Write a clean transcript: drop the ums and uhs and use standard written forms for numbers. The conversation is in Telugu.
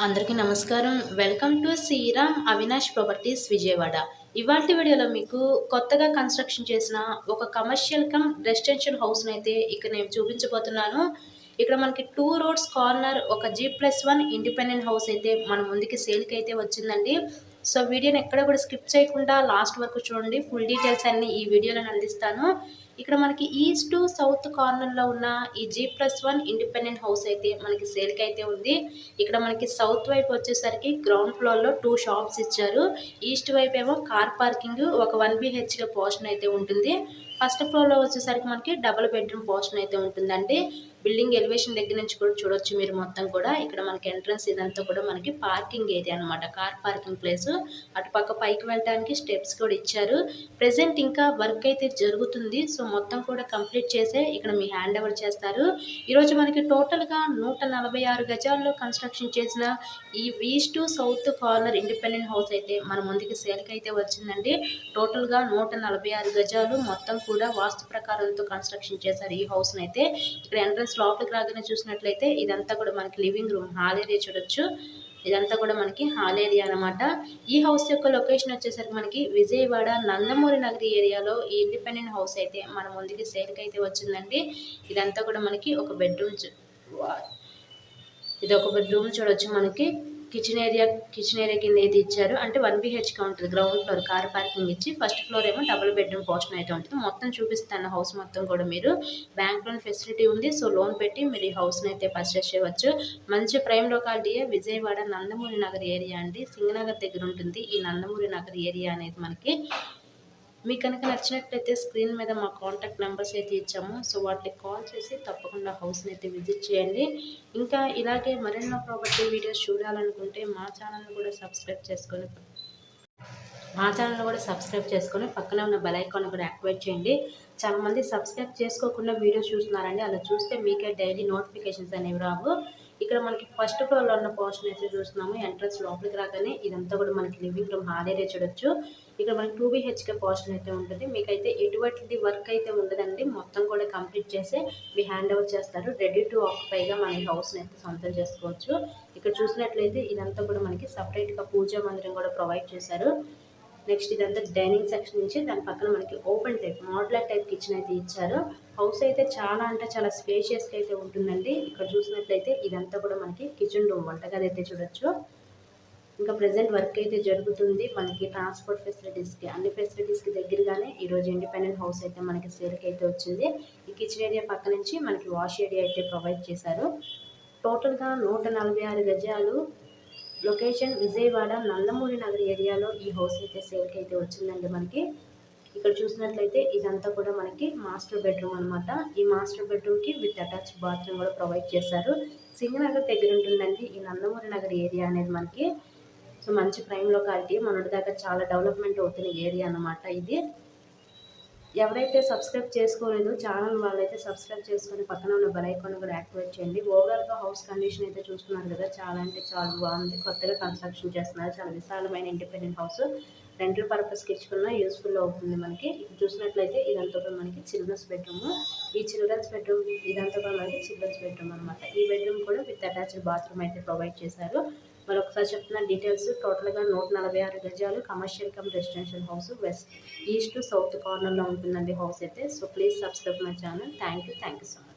అందరికీ నమస్కారం. Welcome to Sriram Avinash properties Vijayawada. ఇవాల్టి వీడియోలో మీకు కొత్తగా కన్‌స్ట్రక్షన్ చేసిన ఒక కమర్షియల్ కమ్ రెసిడెన్షియల్ హౌస్‌నైతే ఇక్కడ నేను చూపించబోతున్నాను. ఇక్కడ మనకి 2 రోడ్స్ కార్నర్ ఒక G+1 ఇండిపెండెంట్ హౌస్ అయితే మన ముందుకి సేల్‌కి అయితే వచ్చిందండి. సో వీడియోని ఎక్కడ కూడా స్కిప్ చేయకుండా లాస్ట్ వరకు చూడండి. ఫుల్ డీటెయిల్స్ అన్నీ ఈ వీడియోలో అందిస్తాను. ఇక్కడ మనకి ఈస్ట్ టు సౌత్ కార్నర్‌లో ఉన్న ఈ G+1 ఇండిపెండెంట్ హౌస్ అయితే మనకి సేల్‌కి అయితే ఉంది. ఇక్కడ మనకి సౌత్ వైపు వచ్చేసరికి గ్రౌండ్ ఫ్లోర్‌లో 2 షాప్స్ ఇచ్చారు. ఈస్ట్ వైపు ఏమో కార్ పార్కింగ్ ఒక 1 BHK పోర్షన్ అయితే ఉంటుంది. ఫస్ట్ ఫ్లోర్‌లో వచ్చేసరికి మనకి డబుల్ బెడ్రూమ్ పోర్షన్ అయితే ఉంటుందండి. బిల్డింగ్ ఎలివేషన్ దగ్గర నుంచి కూడా చూడొచ్చు మీరు మొత్తం కూడా. ఇక్కడ మనకి ఎంట్రన్స్ ఇదంతా కూడా మనకి పార్కింగ్ ఏరియా అనమాట. Car parking place. అటుపక్క పైకి వెళ్ళడానికి స్టెప్స్ కూడా ఇచ్చారు. ప్రెజెంట్ ఇంకా వర్క్ అయితే జరుగుతుంది. సో మొత్తం కూడా కంప్లీట్ చేసే ఇక్కడ మీ హ్యాండ్ ఓవర్ చేస్తారు. ఈరోజు మనకి టోటల్‌గా 146 గజాల్లో కన్‌స్ట్రక్షన్ చేసిన ఈ east to south corner independent house అయితే మన ముందుకి సేల్‌కి అయితే వచ్చిందండి. టోటల్‌గా 146 గజాలు మొత్తం కూడా వాస్తు ప్రకారంతో కన్‌స్ట్రక్షన్ చేశారు ఈ హౌస్‌నైతే. ఇక్కడ ఎంట్రన్స్ లోపలికి రాగానే చూసినట్లయితే ఇదంతా కూడా మనకి లివింగ్ రూమ్ హాల్ ఏరియా చూడొచ్చు. ఇదంతా కూడా మనకి హాల్ ఏరియా అనమాట. ఈ హౌస్ యొక్క లొకేషన్ వచ్చేసరికి మనకి విజయవాడ నందమూరి నగరి ఏరియాలో ఈ ఇండిపెండెంట్ హౌస్ అయితే మన ముందుకి సేల్‌కి అయితే వచ్చిందండి. ఇదంతా కూడా మనకి ఒక బెడ్రూమ్ ఇది ఒక బెడ్రూమ్ చూడొచ్చు మనకి. కిచెన్ ఏరియా కింద అయితే ఇచ్చారు. అంటే 1 BHK ఉంటుంది. గ్రౌండ్ ఫ్లోర్ కార్ పార్కింగ్ ఇచ్చి ఫస్ట్ ఫ్లోర్ ఏమో డబుల్ బెడ్రూమ్ పోర్షన్ అయితే ఉంటుంది. మొత్తం చూపిస్తాను హౌస్ మొత్తం కూడా మీరు. బ్యాంక్ లోన్ ఫెసిలిటీ ఉంది. సో లోన్ పెట్టి మీరు ఈ హౌస్ని అయితే పర్చేస్ చేయవచ్చు. మంచి ప్రైమ్ లొకాలిటీయే విజయవాడ నందమూరి నగర్ ఏరియా అండి. సింగనగర్ దగ్గర ఉంటుంది ఈ నందమూరి నగర్ ఏరియా అనేది మనకి. మీకు కనుక నచ్చినట్లయితే స్క్రీన్ మీద మా కాంటాక్ట్ నెంబర్స్ అయితే ఇచ్చాము. సో వాటికి కాల్ చేసి తప్పకుండా హౌస్ని అయితే విజిట్ చేయండి. ఇంకా ఇలాగే మరెన్నో ప్రాపర్టీ వీడియోస్ చూడాలనుకుంటే మా ఛానల్ని కూడా సబ్స్క్రైబ్ చేసుకొని పక్కనే ఉన్న బెల్ ఐకాన్ కూడా యాక్టివేట్ చేయండి. చాలామంది సబ్స్క్రైబ్ చేసుకోకుండా వీడియోస్ చూస్తున్నారండి. అలా చూస్తే మీకే డైలీ నోటిఫికేషన్స్ అనేవి రావు. ఇక్కడ మనకి ఫస్ట్ ఫ్లోర్లో ఉన్న పోర్షన్ అయితే చూస్తున్నాము. ఎంట్రన్స్ లోపలికి రాగానే ఇదంతా కూడా మనకి లివింగ్ రూమ్ హాల్ ఏరియా చూడొచ్చు. ఇక్కడ మనకి 2 BHK పోర్షన్ అయితే ఉంటుంది. మీకైతే ఎటువంటి వర్క్ అయితే ఉండదండి. మొత్తం కూడా కంప్లీట్ చేసి మీ హ్యాండ్ ఓవర్ చేస్తారు. రెడీ టు ఆక్యుపైగా మన ఈ హౌస్ని అయితే సొంతం చేసుకోవచ్చు. ఇక్కడ చూసినట్లయితే ఇదంతా కూడా మనకి సపరేట్గా పూజా మందిరం కూడా ప్రొవైడ్ చేశారు. నెక్స్ట్ ఇదంతా డైనింగ్ సెక్షన్ నుంచి దాని పక్కన మనకి open type modular type kitchen అయితే ఇచ్చారు. హౌస్ అయితే చాలా అంటే చాలా స్పేషియస్గా అయితే ఉంటుందండి. ఇక్కడ చూసినట్లయితే ఇదంతా కూడా మనకి కిచెన్ రూమ్ వంటగది అయితే చూడొచ్చు. ఇంకా ప్రెజెంట్ వర్క్ అయితే జరుగుతుంది. మనకి ట్రాన్స్పోర్ట్ ఫెసిలిటీస్కి అన్ని ఫెసిలిటీస్కి దగ్గరగానే ఈరోజు ఇండిపెండెంట్ హౌస్ అయితే మనకి సేల్కి అయితే వచ్చింది. ఈ కిచెన్ ఏరియా పక్క నుంచి మనకి వాష్ ఏరియా అయితే ప్రొవైడ్ చేశారు. టోటల్గా 146 గజాలు. లొకేషన్ విజయవాడ నందమూరి నగర్ ఏరియాలో ఈ హౌస్ అయితే సేల్కి అయితే వచ్చిందండి మనకి. ఇక్కడ చూసినట్లయితే ఇదంతా కూడా మనకి మాస్టర్ బెడ్రూమ్ అనమాట. ఈ మాస్టర్ బెడ్రూమ్కి విత్ అటాచ్డ్ బాత్రూమ్ కూడా ప్రొవైడ్ చేశారు. సింగనగర్ దగ్గర ఉంటుందండి ఈ నందమూరి నగర్ ఏరియా అనేది మనకి. సో మంచి ప్రైమ్ లొకాలిటీ. మొన్నటి దాకా చాలా డెవలప్మెంట్ అవుతున్న ఏరియా అనమాట ఇది. ఎవరైతే సబ్స్క్రైబ్ చేసుకోలేదో ఛానల్ వాళ్ళైతే సబ్స్క్రైబ్ చేసుకొని పక్కన ఉన్న బెల్ ఐకాన్ కూడా యాక్టివేట్ చేయండి. ఓవరాల్గా హౌస్ కండిషన్ అయితే చూస్తున్నారు కదా, చాలా అంటే చాలా బాగుంది. కొత్తగా కన్స్ట్రక్షన్ చేస్తున్నారు. చాలా విశాలమైన ఇండిపెండెంట్ హౌస్. రెంటల్ పర్పస్కి ఇచ్చుకున్న యూస్ఫుల్ అవుతుంది మనకి. ఇప్పుడు చూసినట్లయితే ఇదంతా కూడా మనకి చిల్డ్రన్స్ బెడ్రూమ్. ఈ చిల్డ్రన్స్ బెడ్రూమ్ ఇదంతా కూడా మనకి చిల్డ్రన్స్ బెడ్రూమ్ అనమాట. ఈ బెడ్రూమ్ కూడా విత్ అటాచ్డ్ బాత్రూమ్ అయితే ప్రొవైడ్ చేశారు. మరొకసారి చెప్తున్న డీటెయిల్స్. టోటల్గా 146 గజాలు commercial come residential house east to south కార్నర్లో ఉంటుందండి హౌస్ అయితే. So please subscribe my channel. Thank you so much.